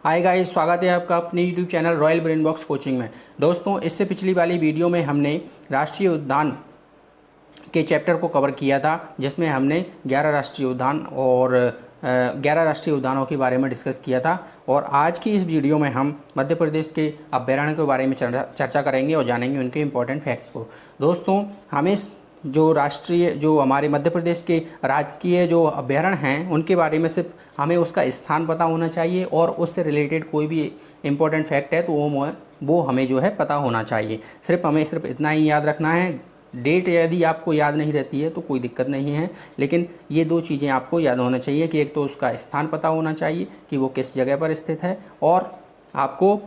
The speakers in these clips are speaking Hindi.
हाय गाइस, स्वागत है आपका अपने YouTube channel royal brain box coaching में। दोस्तों, इससे पिछली वाली वीडियो में हमने राष्ट्रीय उद्यान के चैप्टर को कवर किया था, जिसमें हमने 11 राष्ट्रीय उद्यान और 11 राष्ट्रीय उद्यानों के बारे में डिस्कस किया था। और आज की इस वीडियो में हम मध्य प्रदेश के अभ्यारण्य के बारे में चर्चा करेंगे और जानेंगे उनके इम्पोर्टेंट फैक्ट्स को। दोस्तों, हमें जो हमारे मध्य प्रदेश के राजकीय जो अभ्यारण्य हैं उनके बारे में सिर्फ हमें उसका स्थान पता होना चाहिए, और उससे रिलेटेड कोई भी इम्पोर्टेंट फैक्ट है तो वो हमें जो है पता होना चाहिए। हमें सिर्फ इतना ही याद रखना है। डेट यदि आपको याद नहीं रहती है तो कोई दिक्कत नहीं है, लेकिन ये दो चीज़ें आपको याद होना चाहिए कि एक तो उसका स्थान पता होना चाहिए कि वो किस जगह पर स्थित है, और आपको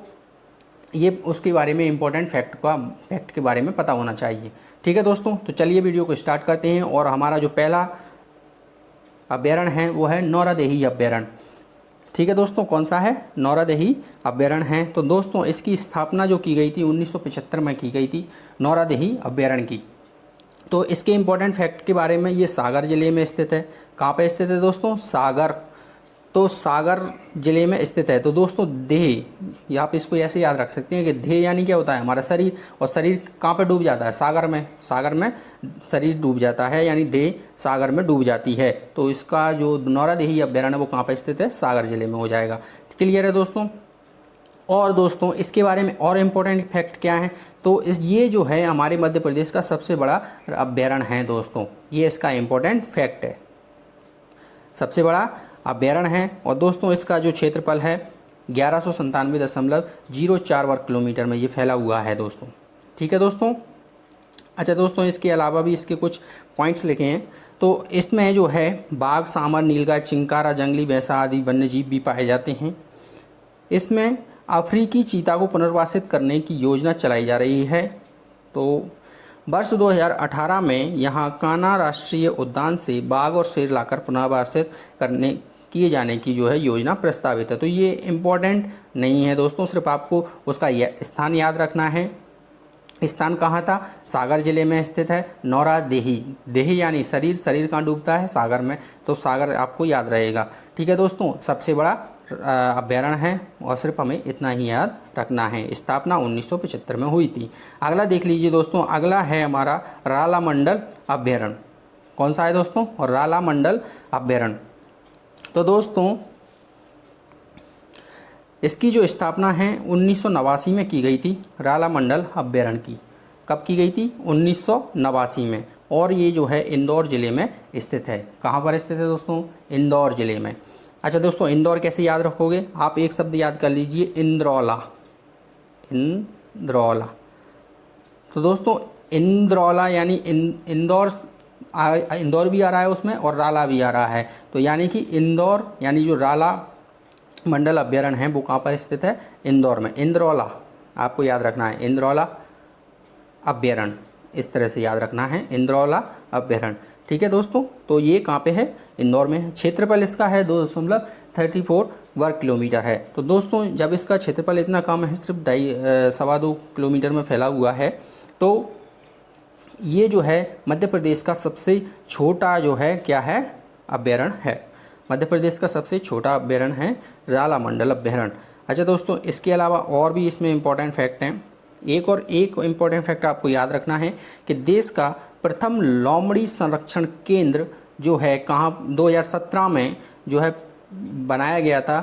ये उसके बारे में इम्पोर्टेंट फैक्ट के बारे में पता होना चाहिए। ठीक है दोस्तों, तो चलिए वीडियो को स्टार्ट करते हैं। और हमारा जो पहला अभ्यारण्य है वो है नौरादेही अभ्यारण्य। ठीक है दोस्तों, कौन सा है? नौरादेही अभ्यारण्य है। तो दोस्तों, इसकी स्थापना जो की गई थी 1975 में की गई थी नौरादेही अभ्यारण्य की। तो इसके इम्पोर्टेंट फैक्ट के बारे में, ये सागर ज़िले में स्थित है। कहाँ पे स्थित है दोस्तों? सागर। तो सागर ज़िले में स्थित है। तो दोस्तों, देह, आप इसको ऐसे याद रख सकते हैं कि देह यानी क्या होता है? हमारा शरीर। और शरीर कहाँ पे डूब जाता है? सागर में। सागर में शरीर डूब जाता है, यानी देह सागर में डूब जाती है। तो इसका जो नौरादेही अभ्यारण्य वो कहाँ पर स्थित है? सागर ज़िले में हो जाएगा। क्लियर है दोस्तों? और दोस्तों, इसके बारे में और इम्पोर्टेंट फैक्ट क्या है? तो ये जो है हमारे मध्य प्रदेश का सबसे बड़ा अभ्यारण्य है दोस्तों। ये इसका इम्पोर्टेंट फैक्ट है, सबसे बड़ा अभ्यारण्य है। और दोस्तों, इसका जो क्षेत्रफल है 1197.04 वर्ग किलोमीटर में ये फैला हुआ है दोस्तों। ठीक है दोस्तों। अच्छा दोस्तों, इसके अलावा भी इसके कुछ पॉइंट्स लिखे हैं। तो इसमें जो है बाघ, सांभर, नीलगाय, चिंकारा, जंगली भैंसा आदि वन्यजीव भी पाए जाते हैं। इसमें अफ्रीकी चीता को पुनर्वासित करने की योजना चलाई जा रही है। तो वर्ष 2018 में यहाँ कान्हा राष्ट्रीय उद्यान से बाघ और शेर लाकर पुनर्वासित किए जाने की जो है योजना प्रस्तावित है। तो ये इम्पोर्टेंट नहीं है दोस्तों, सिर्फ आपको उसका स्थान याद रखना है। स्थान कहाँ था? सागर जिले में स्थित है। नौरादेही, देही यानी शरीर, शरीर कहाँ डूबता है? सागर में। तो सागर आपको याद रहेगा। ठीक है दोस्तों, सबसे बड़ा अभ्यारण्य है और सिर्फ हमें इतना ही याद रखना है। स्थापना 1975 में हुई थी। अगला देख लीजिए दोस्तों, अगला है हमारा रालामंडल अभ्यारण्य। कौन सा है दोस्तों? और रालामंडल अभ्यारण्य। तो दोस्तों, इसकी जो स्थापना है 1989 में की गई थी। रालामंडल अभ्यारण्य की कब की गई थी? 1989 में। और ये जो है इंदौर ज़िले में स्थित है। कहाँ पर स्थित है दोस्तों? इंदौर ज़िले में। अच्छा दोस्तों, इंदौर कैसे याद रखोगे? आप एक शब्द याद कर लीजिए, इंद्रौला। इंद्रौला। तो दोस्तों, इंद्रौला यानी इंदौर भी आ रहा है उसमें, और राला भी आ रहा है। तो यानी कि इंदौर, यानी जो राला मंडल अभ्यारण्य है वो कहाँ पर स्थित है? इंदौर में। इंद्रौला आपको याद रखना है, इंद्रौला अभ्यारण्य, इस तरह से याद रखना है, इंद्रौला अभ्यारण्य। ठीक है दोस्तों, तो ये कहाँ पे है? इंदौर में है। क्षेत्रफल इसका है 2.34 वर्ग किलोमीटर है। तो दोस्तों, जब इसका क्षेत्रफल इतना कम है, सिर्फ 2.25 किलोमीटर में फैला हुआ है, तो ये जो है मध्य प्रदेश का सबसे छोटा जो है क्या है? अभ्यारण्य है। मध्य प्रदेश का सबसे छोटा अभ्यारण्य है रालामंडल अभ्यारण्य। अच्छा दोस्तों, इसके अलावा और भी इसमें इम्पोर्टेंट फैक्ट हैं। एक इम्पोर्टेंट फैक्ट आपको याद रखना है कि देश का प्रथम लोमड़ी संरक्षण केंद्र जो है कहाँ 2017 में जो है बनाया गया था।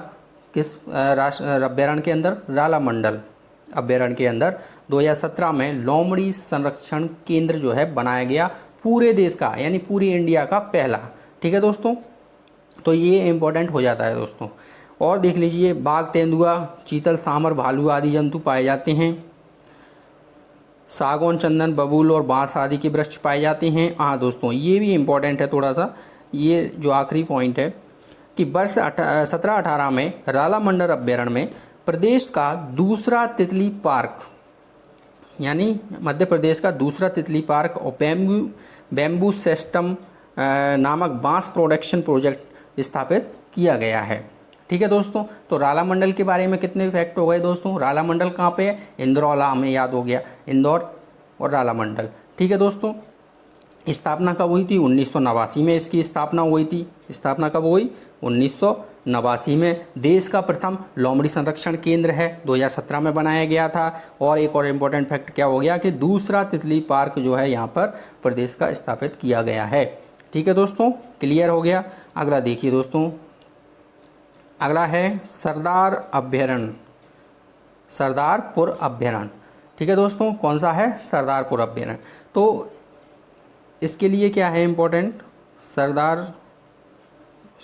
किस अभ्यारण्य के अंदर? रालामंडल अभ्यारण्य के अंदर 2017 में लोमड़ी संरक्षण केंद्र जो है बनाया गया, पूरे देश का, यानी पूरी इंडिया का पहला। ठीक है दोस्तों, तो ये इम्पोर्टेंट हो जाता है दोस्तों। और देख लीजिए, बाघ, तेंदुआ, चीतल, सांभर, भालू आदि जंतु पाए जाते हैं। सागौन, चंदन, बबूल और बांस आदि के वृक्ष पाए जाते हैं। हाँ दोस्तों, ये भी इम्पोर्टेंट है थोड़ा सा। ये जो आखिरी पॉइंट है कि वर्ष 1718 में रालामंडल अभ्यारण्य में प्रदेश का दूसरा तितली पार्क, यानी मध्य प्रदेश का दूसरा तितली पार्क और बैम्बू सिस्टम नामक बांस प्रोडक्शन प्रोजेक्ट स्थापित किया गया है। ठीक है दोस्तों, तो रालामंडल के बारे में कितने फैक्ट हो गए दोस्तों? रालामंडल कहाँ पे है? इंद्रौला, हमें याद हो गया, इंदौर और रालामंडल। ठीक है दोस्तों, स्थापना कब हुई थी? 1989 में इसकी स्थापना हुई थी। स्थापना कब हुई? 1989 में। देश का प्रथम लोमड़ी संरक्षण केंद्र है, 2017 में बनाया गया था। और एक और इम्पोर्टेंट फैक्ट क्या हो गया कि दूसरा तितली पार्क जो है यहाँ पर प्रदेश का स्थापित किया गया है। ठीक है दोस्तों, क्लियर हो गया। अगला देखिए दोस्तों, अगला है सरदार अभ्यारण्य, सरदारपुर अभ्यारण्य। ठीक है दोस्तों, कौन सा है? सरदारपुर अभ्यारण्य। तो इसके लिए क्या है इम्पोर्टेंट?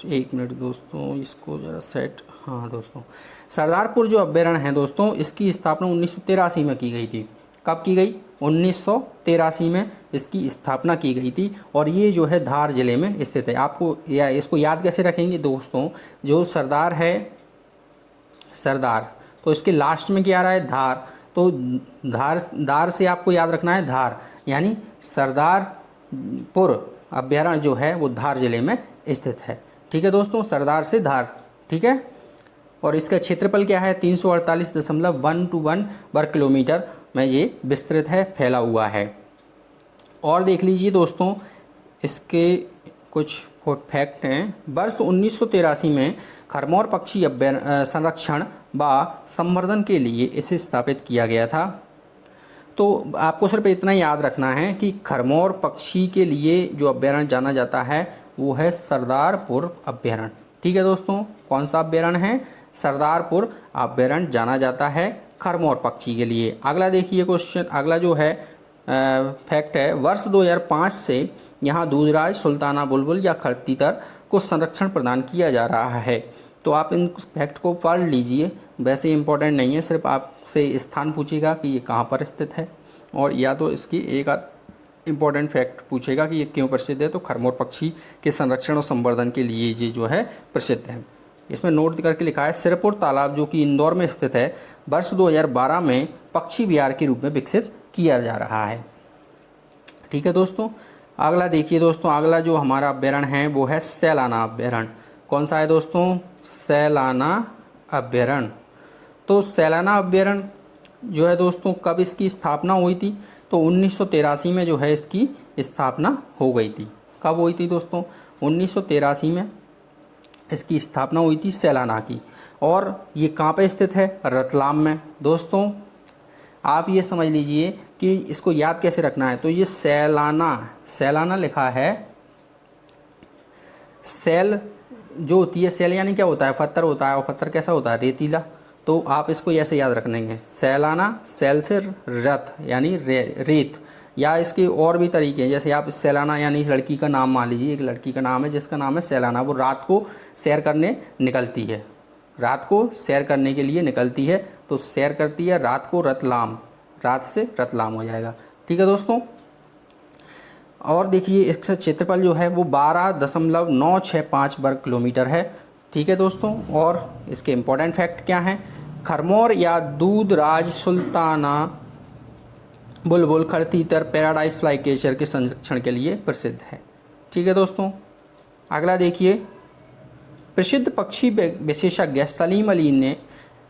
एक मिनट दोस्तों, इसको ज़रा सेट, हाँ दोस्तों, सरदारपुर जो अभ्यारण्य है दोस्तों, इसकी स्थापना 1983 में की गई थी। कब की गई? 1983 में इसकी स्थापना की गई थी। और ये जो है धार जिले में स्थित है। आपको या इसको याद कैसे रखेंगे दोस्तों? जो सरदार है, सरदार, तो इसके लास्ट में क्या आ रहा है? धार। तो धार से आपको याद रखना है धार, यानी सरदारपुर अभ्यारण्य जो है वो धार जिले में स्थित है। ठीक है दोस्तों, सरदार से धार। ठीक है, और इसका क्षेत्रफल क्या है? 348.121 वर्ग किलोमीटर में ये विस्तृत है, फैला हुआ है। और देख लीजिए दोस्तों, इसके कुछ फैक्ट हैं। वर्ष 1983 में खरमौर पक्षी संरक्षण व संवर्धन के लिए इसे स्थापित किया गया था। तो आपको सिर्फ इतना याद रखना है कि खरमौर पक्षी के लिए जो अभ्यारण्य जाना जाता है वो है सरदारपुर अभ्यारण्य। ठीक है दोस्तों, कौन सा अभ्यारण्य है? सरदारपुर अभ्यारण्य जाना जाता है खरमौर पक्षी के लिए। अगला देखिए क्वेश्चन, अगला जो है फैक्ट है, वर्ष 2005 से यहाँ दूधराज, सुल्ताना बुलबुल या खरतीतर को संरक्षण प्रदान किया जा रहा है। तो आप इन फैक्ट को पढ़ लीजिए, वैसे इंपॉर्टेंट नहीं है, सिर्फ आपसे स्थान पूछेगा कि ये कहाँ पर स्थित है, और या तो इसकी एक इम्पॉर्टेंट फैक्ट पूछेगा कि ये क्यों प्रसिद्ध है। तो खरमौर पक्षी के संरक्षण और संवर्धन के लिए ये जो है प्रसिद्ध है। इसमें नोट करके लिखा है सिरपुर तालाब जो कि इंदौर में स्थित है, वर्ष 2012 में पक्षी विहार के रूप में विकसित किया जा रहा है। ठीक है दोस्तों, अगला देखिए दोस्तों, अगला जो हमारा अभ्यारण्य है वो है सैलाना अभ्यारण्य। कौन सा है दोस्तों? सैलाना अभ्यारण्य। तो सैलाना अभ्यारण्य जो है दोस्तों, कब इसकी स्थापना हुई थी? तो 1983 में जो है इसकी स्थापना हो गई थी। कब हुई थी दोस्तों? 1983 में इसकी स्थापना हुई थी सैलाना की। और ये कहाँ पे स्थित है? रतलाम में। दोस्तों आप ये समझ लीजिए कि इसको याद कैसे रखना है। तो ये सैलाना, सैलाना लिखा है, सेल जो होती है, सेल यानी क्या होता है? पत्थर होता है, और पत्थर कैसा होता है? रेतीला। तो आप इसको ऐसे याद रखेंगे, सैलाना, सेल से रथ यानी रेत, या इसके और भी तरीके हैं। जैसे आप सैलाना यानी लड़की का नाम मान लीजिए, एक लड़की का नाम है जिसका नाम है सैलाना, वो रात को सैर करने निकलती है, रात को सैर करने के लिए निकलती है, तो सैर करती है रात को रतलाम, रात से रतलाम हो जाएगा। ठीक है दोस्तों, और देखिए इसका क्षेत्रफल जो है वो 12.965 वर्ग किलोमीटर है। ठीक है दोस्तों, और इसके इम्पोर्टेंट फैक्ट क्या हैं? खरमौर या दूधराज, सुल्ताना बुलबुल, खरतीतर, पैराडाइज फ्लाईकेचर के संरक्षण के लिए प्रसिद्ध है। ठीक है दोस्तों, अगला देखिए, प्रसिद्ध पक्षी विशेषज्ञ सलीम अली ने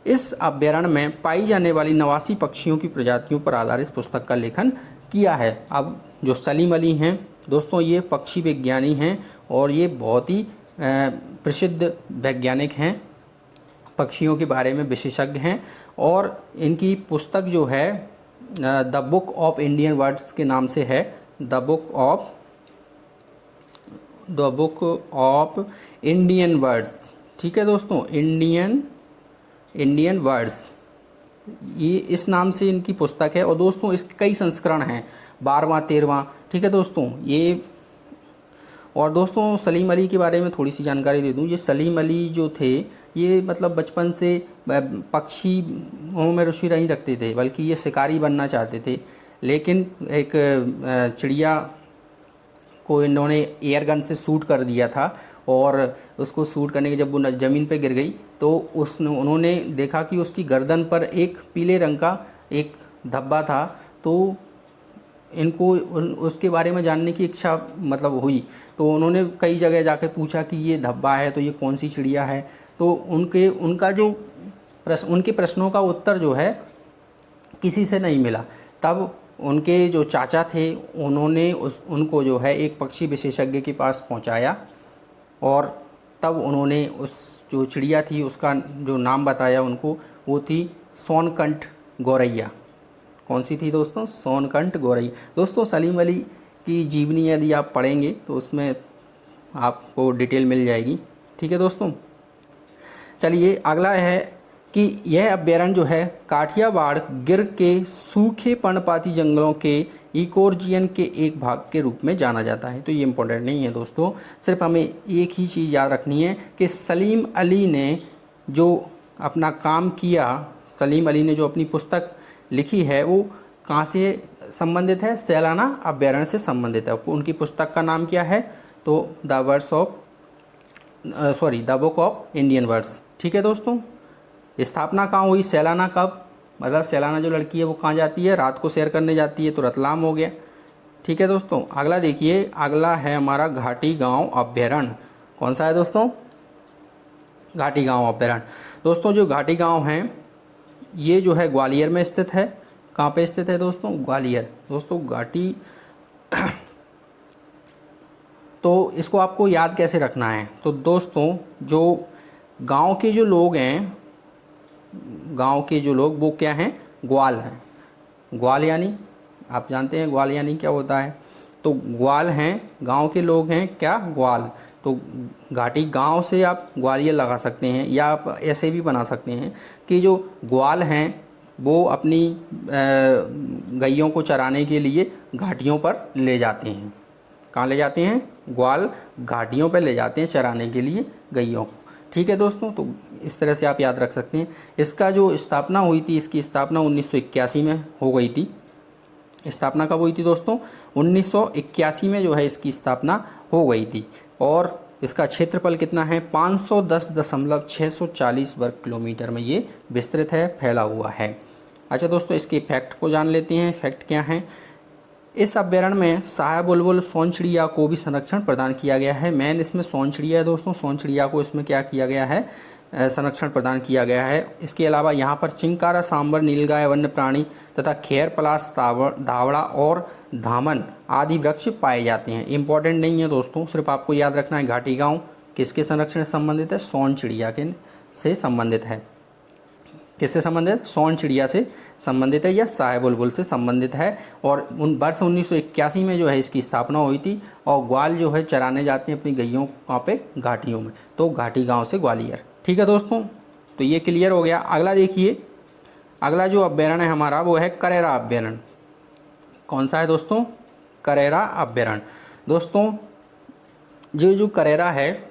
इस अभ्यारण्य में पाई जाने वाली 89 पक्षियों की प्रजातियों पर आधारित पुस्तक का लेखन किया है। अब जो सलीम अली हैं दोस्तों, ये पक्षी विज्ञानी हैं और ये बहुत ही प्रसिद्ध वैज्ञानिक हैं, पक्षियों के बारे में विशेषज्ञ हैं। और इनकी पुस्तक जो है the book of Indian words के नाम से है, the book of Indian words. ठीक है दोस्तों, इंडियन वर्ड्स, ये इस नाम से इनकी पुस्तक है। और दोस्तों इसके कई संस्करण हैं, 12वां 13वां। ठीक है दोस्तों, ये, और दोस्तों सलीम अली के बारे में थोड़ी सी जानकारी दे दूं। ये सलीम अली जो थे, ये मतलब बचपन से पक्षियों में रुचि नहीं रखते थे, बल्कि ये शिकारी बनना चाहते थे। लेकिन एक चिड़िया को इन्होंने एयर गन से शूट कर दिया था, और उसको शूट करने के जब वो ज़मीन पे गिर गई तो उन्होंने देखा कि उसकी गर्दन पर एक पीले रंग का एक धब्बा था। तो इनको उसके बारे में जानने की इच्छा मतलब हुई, तो उन्होंने कई जगह जाके पूछा कि ये धब्बा है तो ये कौन सी चिड़िया है। तो उनके प्रश्नों का उत्तर जो है किसी से नहीं मिला। तब उनके जो चाचा थे उन्होंने उनको जो है एक पक्षी विशेषज्ञ के पास पहुंचाया, और तब उन्होंने उस जो चिड़िया थी उसका जो नाम बताया उनको, वो थी सोनकंठ गौरैया। कौन सी थी दोस्तों? सोनकंठ गौरैया। दोस्तों सलीम अली की जीवनी यदि आप पढ़ेंगे तो उसमें आपको डिटेल मिल जाएगी। ठीक है दोस्तों, चलिए अगला है कि यह अभ्यारण्य जो है काठियावाड़ गिर के सूखे पर्णपाती जंगलों के इकोरजियन के एक भाग के रूप में जाना जाता है। तो ये इम्पोर्टेंट नहीं है दोस्तों, सिर्फ हमें एक ही चीज़ याद रखनी है कि सलीम अली ने जो अपना काम किया, सलीम अली ने जो अपनी पुस्तक लिखी है वो कहाँ से संबंधित है? सैलाना अभ्यारण्य से संबंधित है। उनकी पुस्तक का नाम क्या है? तो the book of Indian words. ठीक है दोस्तों, स्थापना कहाँ हुई? सैलाना। कब? मतलब सैलाना जो लड़की है वो कहाँ जाती है? रात को सैर करने जाती है, तो रतलाम हो गया। ठीक है दोस्तों, अगला देखिए, अगला है हमारा घाटी गांव अभ्यारण्य। कौन सा है दोस्तों? घाटी गांव अभ्यारण्य। दोस्तों जो घाटी गांव हैं ये जो है ग्वालियर में स्थित है। कहाँ पे स्थित है दोस्तों? ग्वालियर। दोस्तों घाटी तो इसको आपको याद कैसे रखना है? तो दोस्तों जो गांव के जो लोग हैं, गांव के जो लोग वो क्या हैं? ग्वाल हैं। ग्वाल यानी आप जानते हैं ग्वाल यानी क्या होता है? तो ग्वाल हैं, गांव के लोग हैं क्या? ग्वाल। तो घाटी गांव से आप ग्वालियर लगा सकते हैं, या आप ऐसे भी बना सकते हैं कि जो ग्वाल हैं वो अपनी गैयों को चराने के लिए घाटियों पर ले जाते हैं। कहाँ ले जाते हैं? ग्वाल घाटियों पर ले जाते हैं चराने के लिए गैयों को। ठीक है दोस्तों, तो इस तरह से आप याद रख सकते हैं। इसका जो स्थापना हुई थी, इसकी स्थापना 1981 में हो गई थी। स्थापना कब हुई थी दोस्तों? 1981 में जो है इसकी स्थापना हो गई थी। और इसका क्षेत्रफल कितना है? 510.640 वर्ग किलोमीटर में ये विस्तृत है, फैला हुआ है। अच्छा दोस्तों, इसके फैक्ट को जान लेते हैं। फैक्ट क्या हैं? इस अभ्यारण्य में सहाय बुलबुल सोन चिड़िया को भी संरक्षण प्रदान किया गया है। मेन इसमें सोन चिड़िया है दोस्तों, सोन चिड़िया को इसमें क्या किया गया है? संरक्षण प्रदान किया गया है। इसके अलावा यहाँ पर चिंकारा, सांबर, नीलगाय, वन्य प्राणी तथा खैर पलाश, धावड़ा और धामन आदि वृक्ष पाए जाते हैं। इंपॉर्टेंट नहीं है दोस्तों, सिर्फ आपको याद रखना है घाटी गाँव किसके संरक्षण से संबंधित है? सोन चिड़िया के से संबंधित है। किससे संबंधित? सोन चिड़िया से संबंधित है या सहाय बुलबुल से संबंधित है। और वर्ष 1981 में जो है इसकी स्थापना हुई थी। और ग्वाल जो है चराने जाते हैं अपनी गैयों वहाँ पे घाटियों में, तो घाटी गांव से ग्वालियर। ठीक है दोस्तों, तो ये क्लियर हो गया। अगला देखिए, अगला जो अभ्यारण्य है हमारा वो है करेरा अभ्यारण्य। कौन सा है दोस्तों? करेरा अभ्यारण्य। दोस्तों जो करेरा है,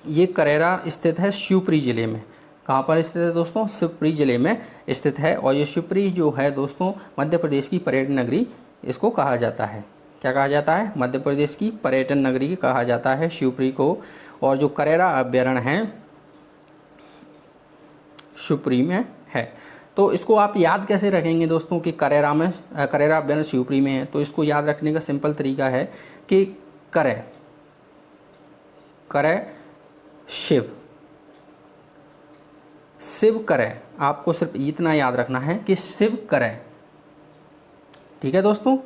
ये करेरा स्थित है शिवपुरी ज़िले में। कहाँ पर स्थित है दोस्तों? शिवपुरी ज़िले में स्थित है। और ये शिवपुरी जो है दोस्तों मध्य प्रदेश की पर्यटन नगरी इसको कहा जाता है। क्या कहा जाता है? मध्य प्रदेश की पर्यटन नगरी कहा जाता है शिवपुरी को। और जो करेरा अभ्यारण्य है शिवपुरी में है। तो इसको आप याद कैसे रखेंगे दोस्तों कि करेरा अभ्यारण्य शिवपुरी में है? तो इसको याद रखने का सिंपल तरीका है कि करे शिव, शिव करे। आपको सिर्फ इतना याद रखना है कि शिव करे। ठीक है दोस्तों,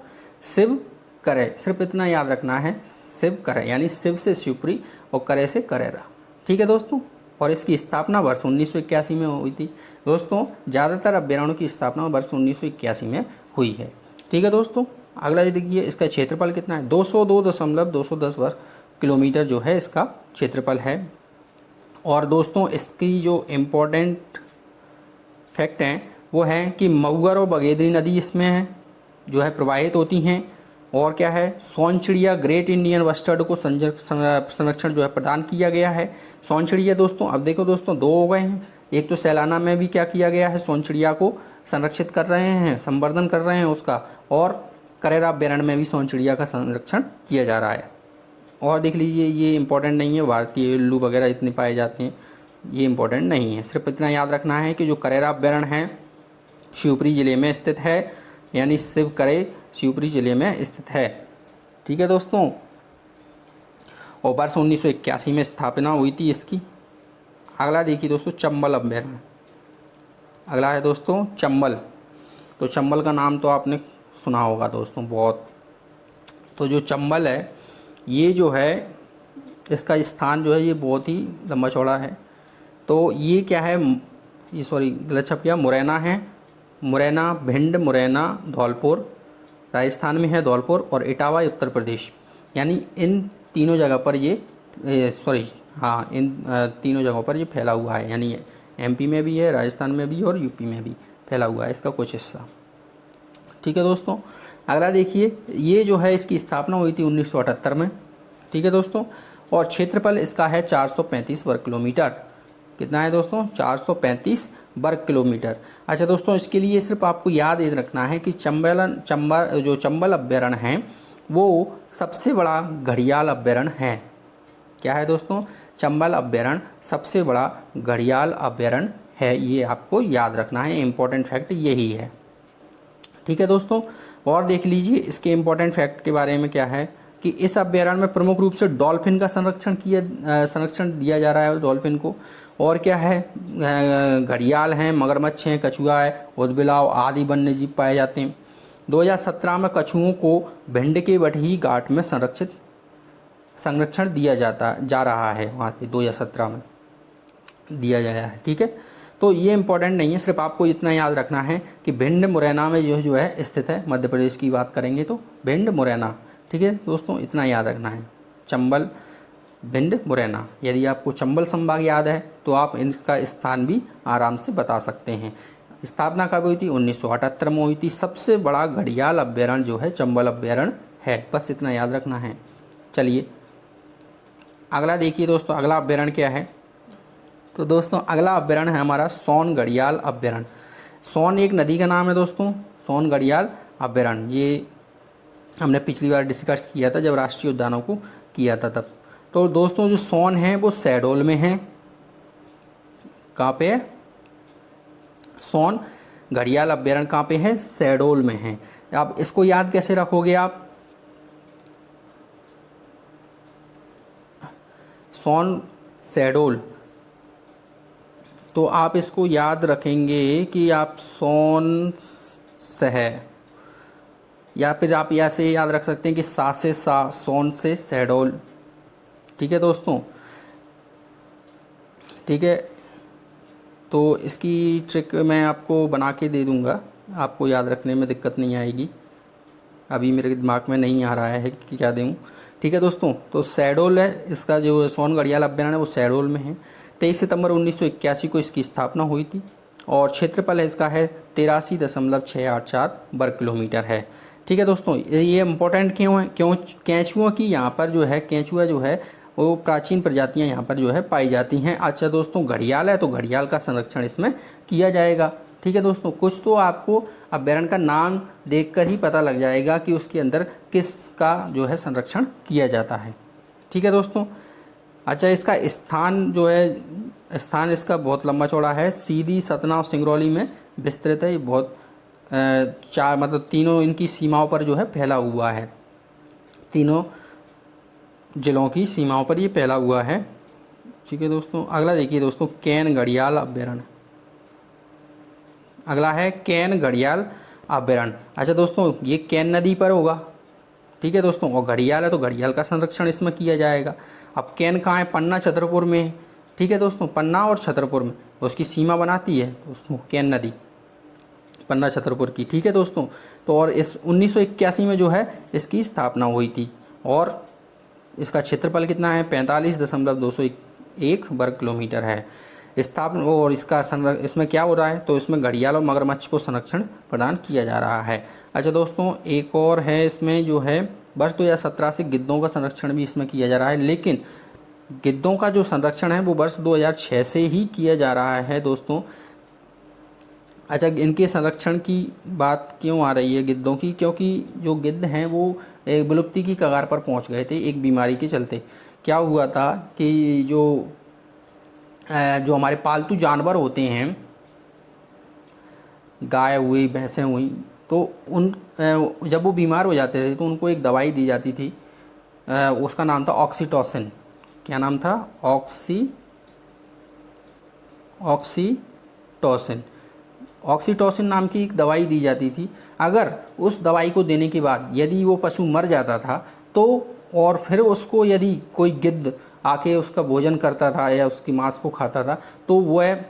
शिव करे, सिर्फ इतना याद रखना है, शिव करे, यानी शिव से शिवपुरी और करे से करेरा। ठीक है दोस्तों, और इसकी स्थापना वर्ष 1981 में हुई थी। दोस्तों ज़्यादातर अभ्यारण्यों की स्थापना वर्ष 1981 में हुई है। ठीक है दोस्तों, अगला देखिए, इसका क्षेत्रफल कितना है? 202.210 वर्ग किलोमीटर जो है इसका क्षेत्रफल है। और दोस्तों इसकी जो इम्पोर्टेंट फैक्ट हैं वो है कि मऊगर और बगेदरी नदी इसमें है जो है प्रवाहित होती हैं। और क्या है? सोन चिड़िया ग्रेट इंडियन बस्टर्ड को संरक्षण जो है प्रदान किया गया है। सोन चिड़िया दोस्तों, अब देखो दोस्तों, दो हो गए हैं। एक तो सैलाना में भी क्या किया गया है? सोन चिड़िया को संरक्षित कर रहे हैं, संवर्धन कर रहे हैं उसका। और करेरा अभ्यारण्य में भी सोन चिड़िया का संरक्षण किया जा रहा है। और देख लीजिए, ये इंपॉर्टेंट नहीं है, भारतीय उल्लू वगैरह इतने पाए जाते हैं, ये इंपॉर्टेंट नहीं है। सिर्फ इतना याद रखना है कि जो करेरा अभ्यारण्य है शिवपुरी ज़िले में स्थित है, यानी शिव करे शिवपुरी ज़िले में स्थित है। ठीक है दोस्तों, और वर्ष 1981 में स्थापना हुई थी इसकी। अगला देखिए दोस्तों, चंबल अभ्यारण्य। अगला है दोस्तों चंबल। तो चंबल का नाम तो आपने सुना होगा दोस्तों बहुत। तो जो चंबल है ये जो है इसका स्थान जो है ये बहुत ही लंबा चौड़ा है। तो ये क्या है, ये सॉरी गलत छप गया, मुरैना है। मुरैना, भिंड, मुरैना, धौलपुर राजस्थान में है, धौलपुर, और इटावा उत्तर प्रदेश, यानी इन तीनों जगह पर ये सॉरी हाँ इन तीनों जगहों पर ये फैला हुआ है, यानी एमपी में भी है, राजस्थान में भी और यूपी में भी फैला हुआ है इसका कुछ हिस्सा। ठीक है दोस्तों, अगला देखिए, ये जो है इसकी स्थापना हुई थी 1978 में। ठीक है दोस्तों, और क्षेत्रफल इसका है 435 वर्ग किलोमीटर। कितना है दोस्तों? 435 वर्ग किलोमीटर। अच्छा दोस्तों, इसके लिए सिर्फ आपको याद ये रखना है कि चंबल अभ्यारण्य है वो सबसे बड़ा घड़ियाल अभ्यारण्य है। क्या है दोस्तों? चंबल अभ्यारण्य सबसे बड़ा घड़ियाल अभ्यारण्य है, ये आपको याद रखना है, इम्पोर्टेंट फैक्ट यही है। ठीक है दोस्तों, और देख लीजिए इसके इम्पोर्टेंट फैक्ट के बारे में क्या है कि इस अभ्यारण्य में प्रमुख रूप से डॉल्फिन का संरक्षण दिया जा रहा है डॉल्फिन को, और क्या है, घड़ियाल हैं, मगरमच्छ हैं, कछुआ है, ऊदबिलाव आदि वन्यजीव पाए जाते हैं। 2017 में कछुओं को भिंड के बटही घाट में संरक्षण दिया जा रहा है, वहाँ पे 2017 में दिया गया है। ठीक है, तो ये इम्पोर्टेंट नहीं है, सिर्फ आपको इतना याद रखना है कि भिंड मुरैना में जो है स्थित है। मध्य प्रदेश की बात करेंगे तो भिंड मुरैना। ठीक है दोस्तों, इतना याद रखना है, चंबल, भिंड, मुरैना। यदि आपको चंबल संभाग याद है तो आप इनका स्थान भी आराम से बता सकते हैं। स्थापना कब हुई थी? 1978 में हुई थी। सबसे बड़ा घड़ियाल अभ्यारण्य जो है चंबल अभ्यारण्य है, बस इतना याद रखना है। चलिए अगला देखिए दोस्तों, अगला अभ्यारण्य क्या है? तो दोस्तों अगला अभ्यारण्य है हमारा सोन घड़ियाल अभ्यारण्य। सोन एक नदी का नाम है दोस्तों, सोन घड़ियाल अभ्यारण्य। ये हमने पिछली बार डिस्कस किया था जब राष्ट्रीय उद्यानों को किया था तब। तो दोस्तों जो सोन है वो शहडोल में है। कहाँ पे है? सोन घड़ियाल अभ्यारण्य कहाँ पे है? शहडोल में है। आप इसको याद कैसे रखोगे आप? सोन शहडोल, तो आप इसको याद रखेंगे कि आप सोन शहर, या फिर आप ऐसे याद रख सकते हैं कि सोन से शहडोल। ठीक है दोस्तों, ठीक है, तो इसकी ट्रिक मैं आपको बना के दे दूंगा, आपको याद रखने में दिक्कत नहीं आएगी। अभी मेरे दिमाग में नहीं आ रहा है कि क्या दूँ। ठीक है दोस्तों, तो शहडोल है इसका, जो सोन घड़ियाल अभ्यारण्य है वो शहडोल में है। 23 सितंबर 1981 को इसकी स्थापना हुई थी, और क्षेत्रफल है इसका है 83.684 वर्ग किलोमीटर है। ठीक है दोस्तों, ये इम्पोर्टेंट क्यों है? केंचुओं की यहाँ पर जो है, केंचुआ जो है वो प्राचीन प्रजातियाँ यहाँ पर जो है पाई जाती हैं। अच्छा दोस्तों, घड़ियाल है तो घड़ियाल का संरक्षण इसमें किया जाएगा। ठीक है दोस्तों, कुछ तो आपको अभ्यारण्य का नाम देखकर ही पता लग जाएगा कि उसके अंदर किसका जो है संरक्षण किया जाता है। ठीक है दोस्तों, अच्छा इसका स्थान जो है, स्थान इसका बहुत लंबा चौड़ा है। सीधी, सतना और सिंगरौली में विस्तृत है। ये बहुत चार मतलब तीनों इनकी सीमाओं पर जो है फैला हुआ है, तीनों जिलों की सीमाओं पर ये फैला हुआ है। ठीक है दोस्तों, अगला देखिए दोस्तों, कैन घड़ियाल अभ्यारण्य। अगला है कैन घड़ियाल अभ्यारण्य। अच्छा दोस्तों, ये कैन नदी पर होगा। ठीक है दोस्तों, और घड़ियाल है तो घड़ियाल का संरक्षण इसमें किया जाएगा। अब कैन कहाँ है? पन्ना, छतरपुर में है। ठीक है दोस्तों, पन्ना और छतरपुर में उसकी सीमा बनाती है दोस्तों कैन नदी, पन्ना छतरपुर की। ठीक है दोस्तों, तो और इस 1981 में जो है इसकी स्थापना हुई थी, और इसका क्षेत्रफल कितना है? 45.201 वर्ग किलोमीटर है। स्थापना और इसका इसमें क्या हो रहा है? तो इसमें घड़ियाल और मगरमच्छ को संरक्षण प्रदान किया जा रहा है। अच्छा दोस्तों, एक और है इसमें जो है, वर्ष 2017 से गिद्धों का संरक्षण भी इसमें किया जा रहा है, लेकिन गिद्धों का जो संरक्षण है वो वर्ष 2006 से ही किया जा रहा है दोस्तों। अच्छा, इनके संरक्षण की बात क्यों आ रही है गिद्धों की? क्योंकि जो गिद्ध हैं वो एक विलुप्ति की कगार पर पहुंच गए थे एक बीमारी के चलते। क्या हुआ था कि जो हमारे पालतू जानवर होते हैं, गाय हुई, भैंसें हुई, तो जब वो बीमार हो जाते थे तो उनको एक दवाई दी जाती थी, उसका नाम था ऑक्सीटोसिन। क्या नाम था? ऑक्सीटोसिन। ऑक्सीटोसिन नाम की एक दवाई दी जाती थी। अगर उस दवाई को देने के बाद यदि वो पशु मर जाता था तो, और फिर उसको यदि कोई गिद्ध आके उसका भोजन करता था या उसकी मांस को खाता था, तो वह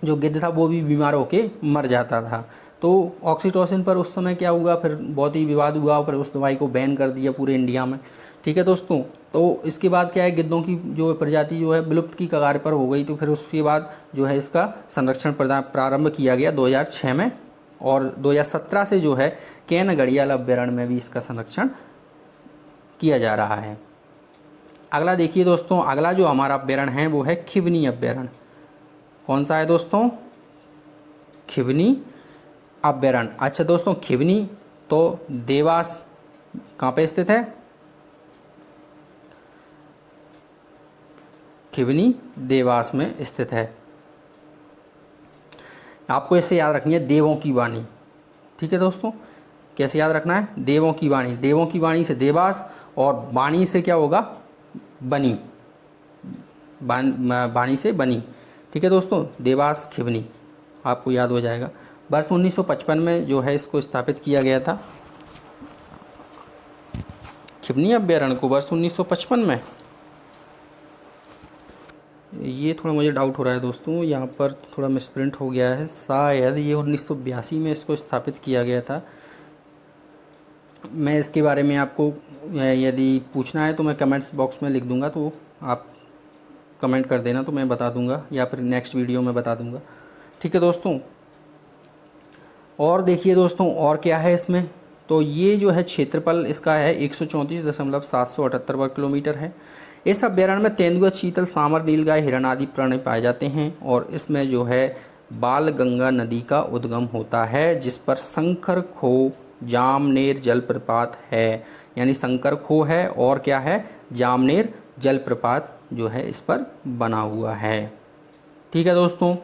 जो गिद्ध था वो भी बीमार होके मर जाता था। तो ऑक्सीटोसिन पर उस समय क्या हुआ, फिर बहुत ही विवाद हुआ, फिर उस दवाई को बैन कर दिया पूरे इंडिया में। ठीक है दोस्तों, तो इसके बाद क्या है, गिद्धों की जो प्रजाति जो है विलुप्त की कगार पर हो गई। तो फिर उसके बाद जो है इसका संरक्षण प्रारंभ किया गया 2006 में, और 2017 से जो है कैन घड़ियाल अभ्यारण्य में भी इसका संरक्षण किया जा रहा है। अगला देखिए दोस्तों, अगला जो हमारा अभ्यारण्य है वो है खिवनी अभ्यारण्य। कौन सा है दोस्तों? खिवनी अभ्यारण्य। अच्छा दोस्तों, खिवनी तो देवास कहाँ पे स्थित है? खिवनी देवास में स्थित है। आपको ऐसे याद रखनी है, देवों की वाणी। ठीक है दोस्तों, कैसे याद रखना है? देवों की वाणी। देवों की वाणी से देवास, और वाणी से क्या होगा? बनी। वाणी से बनी। ठीक है दोस्तों, देवास खिवनी आपको याद हो जाएगा। वर्ष 1955 में जो है इसको स्थापित किया गया था, खिवनी अभ्यारण्य को वर्ष 1955 में। ये थोड़ा मुझे डाउट हो रहा है दोस्तों, यहाँ पर थोड़ा मिसप्रिंट हो गया है, शायद ये 1982 में इसको स्थापित किया गया था। मैं इसके बारे में आपको यदि पूछना है तो मैं कमेंट्स बॉक्स में लिख दूंगा, तो आप कमेंट कर देना तो मैं बता दूंगा, या फिर नेक्स्ट वीडियो में बता दूंगा। ठीक है दोस्तों, और देखिए दोस्तों और क्या है इसमें, तो ये जो है क्षेत्रफल इसका है 134.778 वर्ग किलोमीटर है। इस अभ्यारण्य में तेंदुआ, चीतल, सांवर, नीलगाय, हिरण आदि प्राणी पाए जाते हैं, और इसमें जो है बालगंगा नदी का उद्गम होता है, जिस पर शंकर खो जामनेर जलप्रपात है। यानी शंकर खो है और क्या है, जामनेर जलप्रपात जो है इस पर बना हुआ है। ठीक है दोस्तों,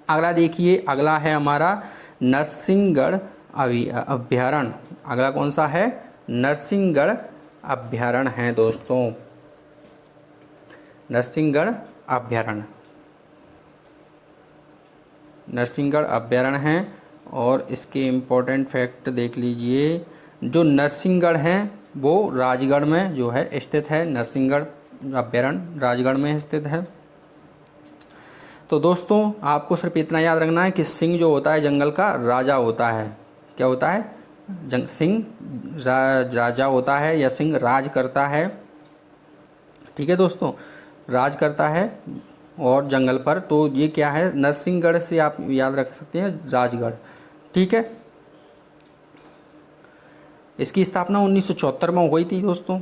अगला देखिए, अगला है हमारा नरसिंहगढ़ अभ्यारण्य। अगला कौन सा है? नरसिंहगढ़ अभ्यारण्य है दोस्तों, नरसिंहगढ़ अभ्यारण्य। नरसिंहगढ़ अभ्यारण्य है, और इसके इम्पोर्टेंट फैक्ट देख लीजिए। जो नरसिंहगढ़ है वो राजगढ़ में जो है स्थित है। नरसिंहगढ़ अभ्यारण्य राजगढ़ में स्थित है। तो दोस्तों आपको सिर्फ इतना याद रखना है कि सिंह जो होता है जंगल का राजा होता है। क्या होता है? सिंह राजा होता है, या सिंह राज करता है। ठीक है दोस्तों, राज करता है और जंगल पर। तो ये क्या है, नरसिंहगढ़ से आप याद रख सकते हैं राजगढ़। ठीक है, इसकी स्थापना 1974 में हुई थी दोस्तों,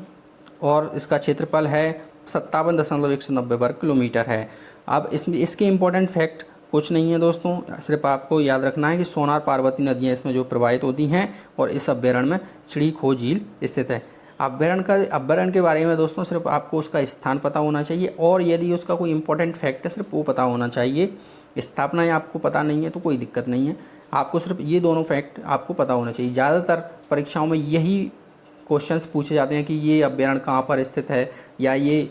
और इसका क्षेत्रफल है 57.190 वर्ग किलोमीटर है। अब इसमें इसके इम्पोर्टेंट फैक्ट कुछ नहीं है दोस्तों, सिर्फ आपको याद रखना है कि सोनार पार्वती नदियाँ इसमें जो प्रवाहित होती हैं, और इस अभ्यारण्य में चिड़ीखो झील स्थित है। अभ्यारण्य के बारे में दोस्तों सिर्फ आपको उसका स्थान पता होना चाहिए, और यदि उसका कोई इंपॉर्टेंट फैक्ट है सिर्फ वो पता होना चाहिए। स्थापना आपको पता नहीं है तो कोई दिक्कत नहीं है, आपको सिर्फ ये दोनों फैक्ट आपको पता होना चाहिए। ज़्यादातर परीक्षाओं में यही क्वेश्चंस पूछे जाते हैं कि ये अभ्यारण्य कहाँ पर स्थित है, या ये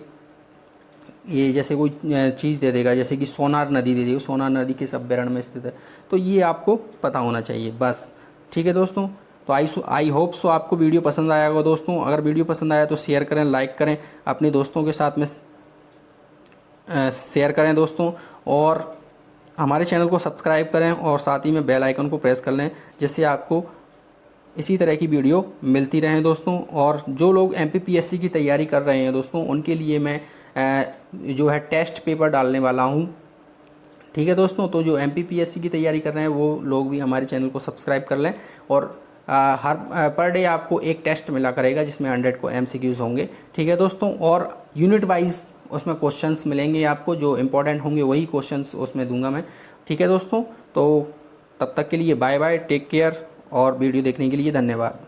जैसे कोई चीज़ दे देगा, जैसे कि सोनार नदी दे देगा, सोनार नदी किस अभ्यारण्य में स्थित है, तो ये आपको पता होना चाहिए बस। ठीक है दोस्तों, तो आई होप सो आपको वीडियो पसंद आया होगा दोस्तों। अगर वीडियो पसंद आया तो शेयर करें, लाइक करें, अपने दोस्तों के साथ में शेयर करें दोस्तों, और हमारे चैनल को सब्सक्राइब करें, और साथ ही में बेल आइकन को प्रेस कर लें, जिससे आपको इसी तरह की वीडियो मिलती रहें दोस्तों। और जो लोग MPPSC की तैयारी कर रहे हैं दोस्तों, उनके लिए मैं जो है टेस्ट पेपर डालने वाला हूं। ठीक है दोस्तों, तो जो MPPSC की तैयारी कर रहे हैं वो लोग भी हमारे चैनल को सब्सक्राइब कर लें, और हर पर डे आपको एक टेस्ट मिला करेगा जिसमें 100 को MCQs होंगे। ठीक है दोस्तों, और यूनिट वाइज उसमें क्वेश्चंस मिलेंगे आपको, जो इंपॉर्टेंट होंगे वही क्वेश्चंस उसमें दूंगा मैं। ठीक है दोस्तों, तो तब तक के लिए बाय बाय, टेक केयर, और वीडियो देखने के लिए धन्यवाद।